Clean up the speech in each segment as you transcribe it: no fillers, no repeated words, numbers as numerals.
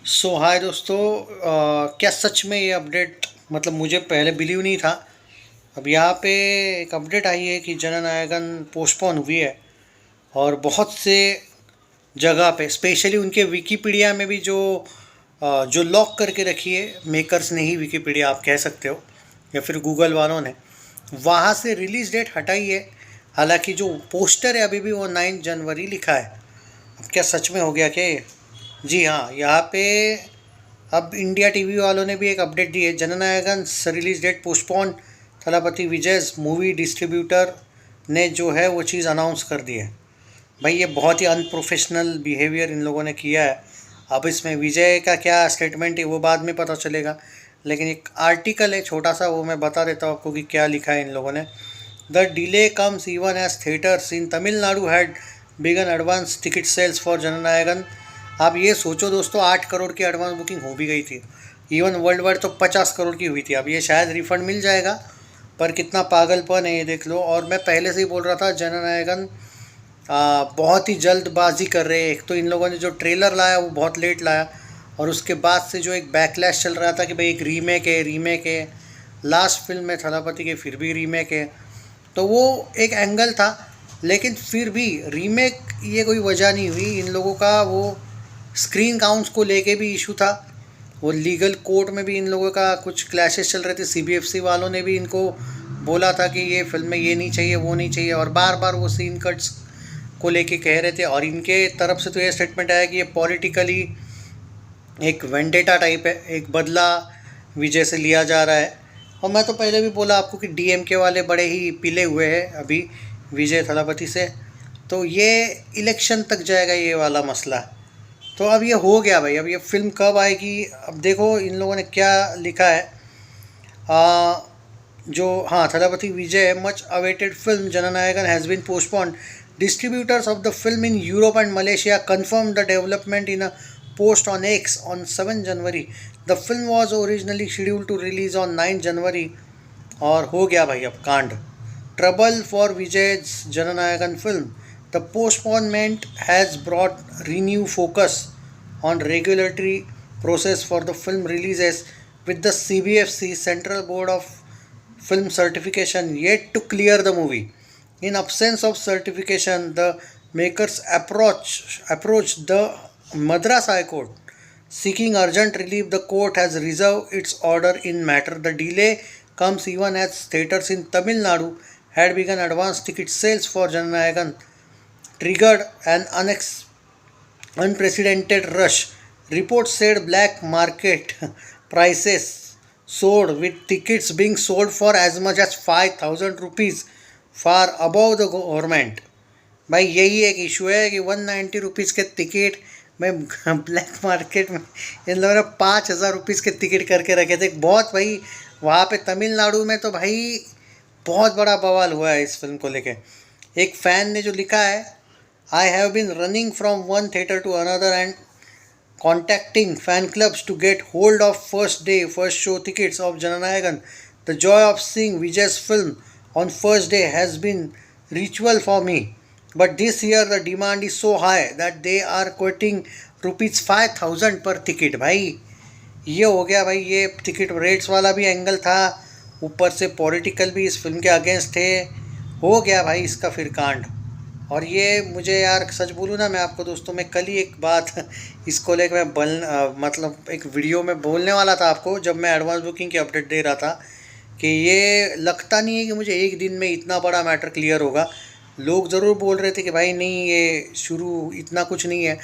हाय दोस्तों। क्या सच में ये अपडेट मतलब मुझे पहले बिलीव नहीं था। अब यहाँ पे एक अपडेट आई है कि जननायकन पोस्टपोन हुई है। और बहुत से जगह पे स्पेशली उनके विकिपीडिया में भी जो लॉक करके रखी है मेकर्स ने ही, विकिपीडिया आप कह सकते हो या फिर गूगल वालों ने, वहाँ से रिलीज़ डेट हटाई है। हालांकि जो पोस्टर है अभी भी वो 9 जनवरी लिखा है। अब क्या सच में हो गया क्या ये? जी हाँ, यहाँ पे अब इंडिया टीवी वालों ने भी एक अपडेट दी है। जननायकन रिलीज डेट पोस्टपोन, थलापति विजय मूवी डिस्ट्रीब्यूटर ने जो है वो चीज़ अनाउंस कर दी है। भाई ये बहुत ही अनप्रोफेशनल बिहेवियर इन लोगों ने किया है। अब इसमें विजय का क्या स्टेटमेंट है वो बाद में पता चलेगा, लेकिन एक आर्टिकल है छोटा सा, वो मैं बता देता हूँ आपको कि क्या लिखा है इन लोगों ने। The delay comes even as theatres in Tamil Nadu had begun advance ticket sales for Jananayagan. आप ये सोचो दोस्तों, 8 करोड़ की एडवांस बुकिंग हो भी गई थी। इवन वर्ल्ड वाइड तो 50 करोड़ की हुई थी। अब ये शायद रिफंड मिल जाएगा, पर कितना पागलपन है ये देख लो। और मैं पहले से ही बोल रहा था जननायकन बहुत ही जल्दबाजी कर रहे हैं। एक तो इन लोगों ने जो ट्रेलर लाया वो बहुत लेट लाया, और उसके बाद से जो एक बैकलैश चल रहा था कि भाई एक रीमेक है। लास्ट फिल्म में थलापति के फिर भी रीमेक है, तो वो एक एंगल था। लेकिन फिर भी रीमेक ये कोई वजह नहीं हुई इन लोगों का। वो स्क्रीन काउंट्स को लेके भी इशू था। वो लीगल कोर्ट में भी इन लोगों का कुछ क्लैशेस चल रहे थे। सीबीएफसी वालों ने भी इनको बोला था कि ये फिल्म में ये नहीं चाहिए वो नहीं चाहिए, और बार बार वो सीन कट्स को लेके कह रहे थे। और इनके तरफ से तो ये स्टेटमेंट आया कि ये पॉलिटिकली एक वेंडेटा टाइप है, एक बदला विजय से लिया जा रहा है। और मैं तो पहले भी बोला आपको कि डीएमके वाले बड़े ही पिले हुए हैं अभी विजय थलापति से। तो ये इलेक्शन तक जाएगा ये वाला मसला। तो अब ये हो गया भाई। अब ये फिल्म कब आएगी? अब देखो इन लोगों ने क्या लिखा है। आ, जो हाँ, Thalapathy Vijay much awaited film Jananayagan has been postponed. Distributors of the film in Europe and Malaysia confirmed the development in a post on X on 7 January. The film was originally scheduled to release on 9 January. और हो गया भाई अब कांड। Trouble for Vijay's Jananayakan film. The postponement has brought renewed focus on regulatory process for the film releases, with the CBFC Central Board of Film Certification yet to clear the movie. In absence of certification, the makers approached the Madras High Court seeking urgent relief. The court has reserved its order in matter. The delay comes even as theatres in Tamil Nadu had begun advance ticket sales for Jananayakan, triggered an unprecedented rush. Reports said black market prices soared, with tickets being sold for as much as 5,000 rupees, far above the government. भाई यही एक issue है कि 190 rupees के ticket में black market में इन लोगों ने 5,000 रुपीज़ के टिकट करके रखे थे। बहुत भाई वहाँ पे तमिलनाडु में तो भाई बहुत बड़ा बवाल हुआ है इस फिल्म को लेके। एक फ़ैन ने जो लिखा है, I have been running from one theatre to another and contacting fan clubs to get hold of first show tickets of Jananayakan. The joy of seeing Vijay's film on first day has been ritual for me. But this year the demand is so high that they are quoting rupees 5,000 per ticket. भाई ये हो गया भाई। ये ticket rates वाला भी angle था, ऊपर से पॉलिटिकल भी इस फिल्म के अगेंस्ट थे। हो गया भाई इसका फिर कांड। और ये मुझे यार सच बोलूँ ना मैं आपको दोस्तों, मैं कल ही एक बात इसको लेकर मैं मतलब एक वीडियो में बोलने वाला था आपको, जब मैं एडवांस बुकिंग की अपडेट दे रहा था, कि ये लगता नहीं है कि मुझे एक दिन में इतना बड़ा मैटर क्लियर होगा। लोग ज़रूर बोल रहे थे कि भाई नहीं ये शुरू इतना कुछ नहीं है,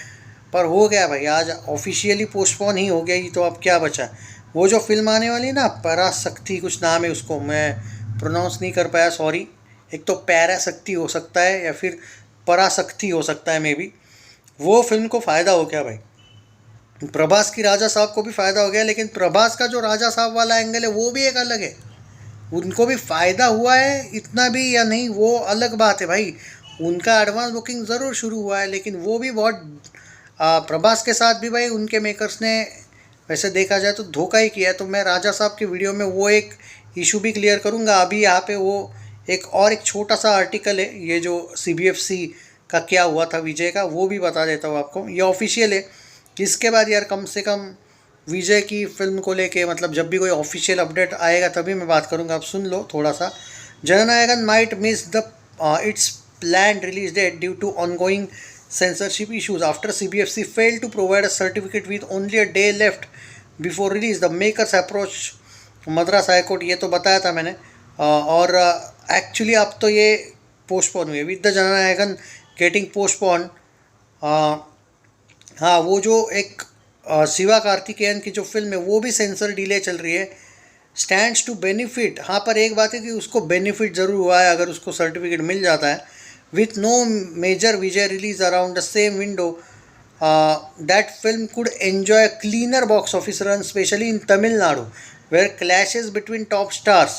पर हो गया भाई। आज ऑफिशियली पोस्टपोन ही हो गया। ही तो अब क्या बचा? वो जो फिल्म आने वाली है ना, पराशक्ति कुछ नाम है, उसको मैं प्रोनाउंस नहीं कर पाया, सॉरी। एक तो पैराशक्ति हो सकता है या फिर पराशक्ति हो सकता है मे बी। वो फिल्म को फ़ायदा हो गया भाई। प्रभास की राजा साहब को भी फ़ायदा हो गया, लेकिन प्रभास का जो राजा साहब वाला एंगल है वो भी एक अलग है। उनको भी फ़ायदा हुआ है, इतना भी या नहीं वो अलग बात है भाई। उनका एडवांस बुकिंग ज़रूर शुरू हुआ है, लेकिन वो भी बहुत प्रभास के साथ भी भाई उनके मेकर्स ने वैसे देखा जाए तो धोखा ही किया है। तो मैं राजा साहब की वीडियो में वो एक इशू भी क्लियर करूँगा। अभी यहाँ पे वो एक छोटा सा आर्टिकल है, ये जो CBFC का क्या हुआ था विजय का, वो भी बता देता हूँ आपको। ये ऑफिशियल है इसके बाद यार कम से कम विजय की फिल्म को लेके मतलब जब भी कोई ऑफिशियल अपडेट आएगा तभी मैं बात करूँगा। आप सुन लो थोड़ा सा। Jananayagan might miss the its planned release date due to ongoing censorship issues after CBFC failed to provide a certificate with only a day left before release. The makers approached Madras high court, ये तो बताया था मैंने। और actually अब तो ये postpone हुई है विद द जननायकन गेटिंग पोस्टपोन। हाँ, वो जो एक शिवा कार्तिकेयन की जो फिल्म है वो भी सेंसर डिले चल रही है। स्टैंड्स टू बेनिफिट, हाँ पर एक बात है कि उसको बेनिफिट ज़रूर हुआ है अगर उसको सर्टिफिकेट मिल जाता है। With no major Vijay release around the same window, that film could enjoy cleaner box office run especially in Tamil Nadu where clashes between top stars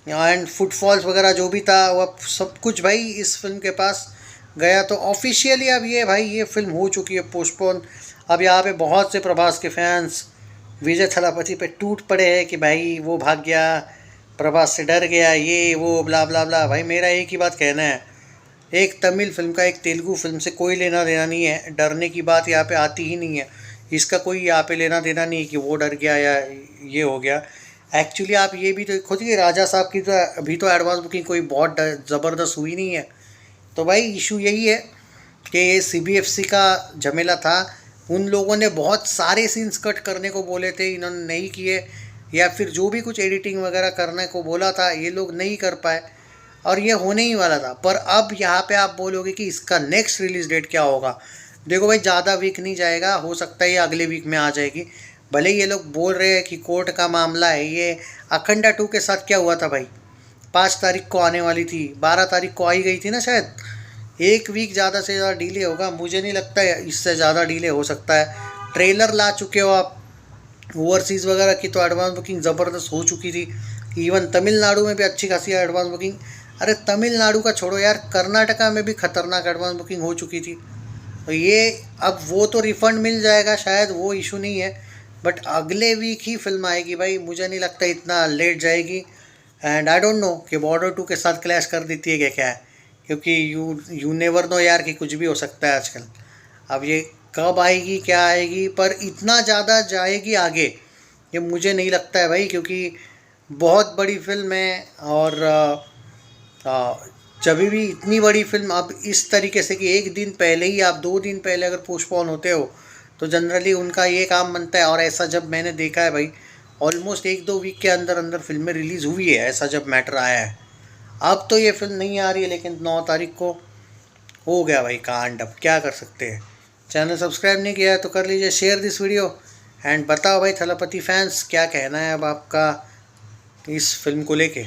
and footfalls वगैरह जो भी था वह सब कुछ भाई इस फिल्म के पास गया। तो ऑफिशियली अब ये भाई ये फिल्म हो चुकी है पोस्टपोन। अब यहाँ पे बहुत से प्रभास के फैंस विजय थलापति पे टूट पड़े हैं कि भाई वो भाग गया, प्रभास से डर गया, ये वो ब्ला ब्ला ब्ला। भाई मेरा एक ही बात कहना है, एक तमिल फिल्म का एक तेलुगु फिल्म से कोई लेना देना नहीं है। डरने की बात यहाँ पे आती ही नहीं है। इसका कोई यहाँ पे लेना देना नहीं है कि वो डर गया या ये हो गया। एक्चुअली आप ये भी तो खुद ही राजा साहब की तो अभी तो एडवांस बुकिंग कोई बहुत ज़बरदस्त हुई नहीं है। तो भाई इशू यही है कि ये CBFC का झमेला था। उन लोगों ने बहुत सारे सीन्स कट करने को बोले थे, इन्होंने नहीं किए, या फिर जो भी कुछ एडिटिंग वगैरह करने को बोला था ये लोग नहीं कर पाए और ये होने ही वाला था। पर अब यहाँ पे आप बोलोगे कि इसका नेक्स्ट रिलीज़ डेट क्या होगा। देखो भाई ज़्यादा वीक नहीं जाएगा, हो सकता है ये अगले वीक में आ जाएगी। भले ये लोग बोल रहे हैं कि कोर्ट का मामला है। ये अखंडा 2 के साथ क्या हुआ था भाई, 5 तारीख को आने वाली थी, 12 तारीख को आई गई थी ना शायद। एक वीक ज़्यादा से ज़्यादा डिले होगा, मुझे नहीं लगता है इससे ज़्यादा डिले हो सकता है। ट्रेलर ला चुके हो आप, ओवरसीज़ वगैरह की तो एडवांस बुकिंग ज़बरदस्त हो चुकी थी। इवन तमिलनाडु में भी अच्छी खासी एडवांस बुकिंग, अरे तमिलनाडु का छोड़ो यार, कर्नाटका में भी खतरनाक एडवांस बुकिंग हो चुकी थी। तो ये अब वो तो रिफ़ंड मिल जाएगा शायद, वो इशू नहीं है। बट अगले वीक ही फिल्म आएगी भाई, मुझे नहीं लगता इतना लेट जाएगी। एंड आई डोंट नो कि बॉर्डर 2 के साथ क्लैश कर देती है क्या है, क्योंकि यू नेवर नो यार कि कुछ भी हो सकता है आजकल। अब ये कब आएगी क्या आएगी, पर इतना ज़्यादा जाएगी आगे ये मुझे नहीं लगता है भाई, क्योंकि बहुत बड़ी फिल्म है। और जब भी इतनी बड़ी फिल्म अब इस तरीके से कि एक दिन पहले ही आप 2 दिन पहले अगर पोस्टपोन होते हो तो जनरली उनका ये काम बनता है। और ऐसा जब मैंने देखा है भाई, ऑलमोस्ट 1-2 वीक के अंदर अंदर फिल्में रिलीज़ हुई है, ऐसा जब मैटर आया है। अब तो ये फिल्म नहीं आ रही है, लेकिन 9 तारीख को हो गया भाई कांड, अब क्या कर सकते हैं। चैनल सब्सक्राइब नहीं किया है तो कर लीजिए, शेयर दिस वीडियो एंड बताओ भाई थलापति फैंस क्या कहना है अब आपका इस फिल्म को लेके।